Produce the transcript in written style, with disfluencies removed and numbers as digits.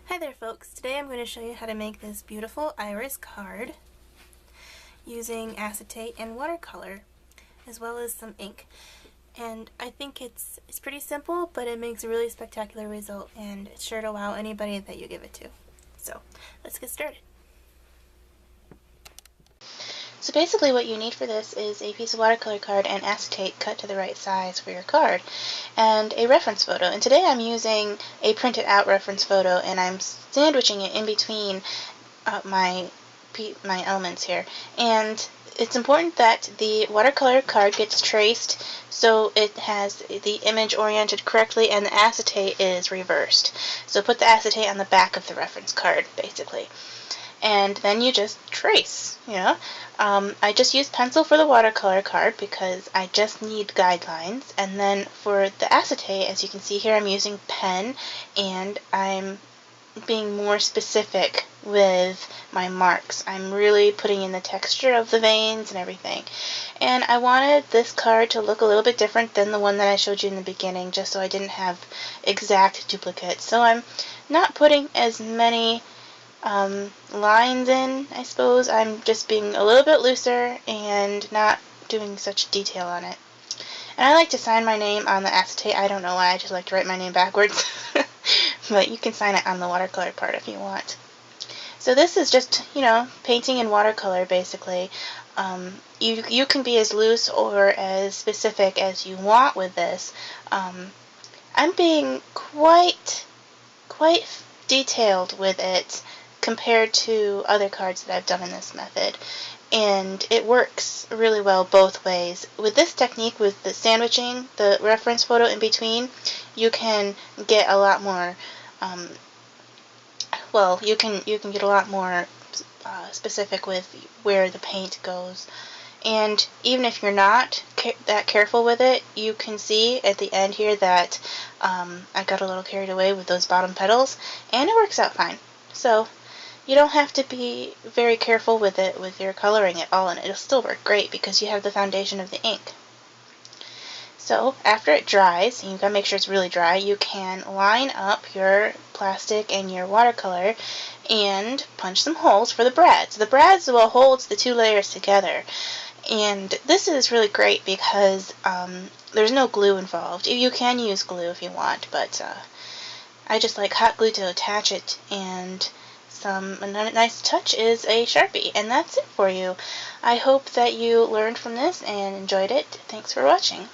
Hi there folks, today I'm going to show you how to make this beautiful iris card using acetate and watercolor as well as some ink. And I think it's pretty simple, but it makes a really spectacular result and it's sure to wow anybody that you give it to. So let's get started. So basically what you need for this is a piece of watercolor card and acetate cut to the right size for your card, and a reference photo. And today I'm using a printed out reference photo and I'm sandwiching it in between my elements here. And it's important that the watercolor card gets traced so it has the image oriented correctly and the acetate is reversed. So put the acetate on the back of the reference card basically. And then you just trace, I just use pencil for the watercolor card because I just need guidelines, and then for the acetate, as you can see here, I'm using pen and I'm being more specific with my marks. I'm really putting in the texture of the veins and everything. And I wanted this card to look a little bit different than the one that I showed you in the beginning, just so I didn't have exact duplicates. So I'm not putting as many lines in, I suppose. I'm just being a little bit looser and not doing such detail on it. And I like to sign my name on the acetate. I don't know why, I just like to write my name backwards. But you can sign it on the watercolor part if you want. So this is just, painting in watercolor basically. You can be as loose or as specific as you want with this. I'm being quite detailed with it compared to other cards that I've done in this method, and it works really well both ways. With this technique, with the sandwiching the reference photo in between, you can get a lot more you can get a lot more specific with where the paint goes. And even if you're not that careful with it, you can see at the end here that I got a little carried away with those bottom petals, and it works out fine. So you don't have to be very careful with it with your coloring at all, and it'll still work great because you have the foundation of the ink. So after it dries, and you've got to make sure it's really dry, you can line up your plastic and your watercolor and punch some holes for the brads. The brads will hold the two layers together. And this is really great because there's no glue involved. You can use glue if you want, but I just like hot glue to attach it, and a nice touch is a Sharpie. And that's it for you. I hope that you learned from this and enjoyed it. Thanks for watching.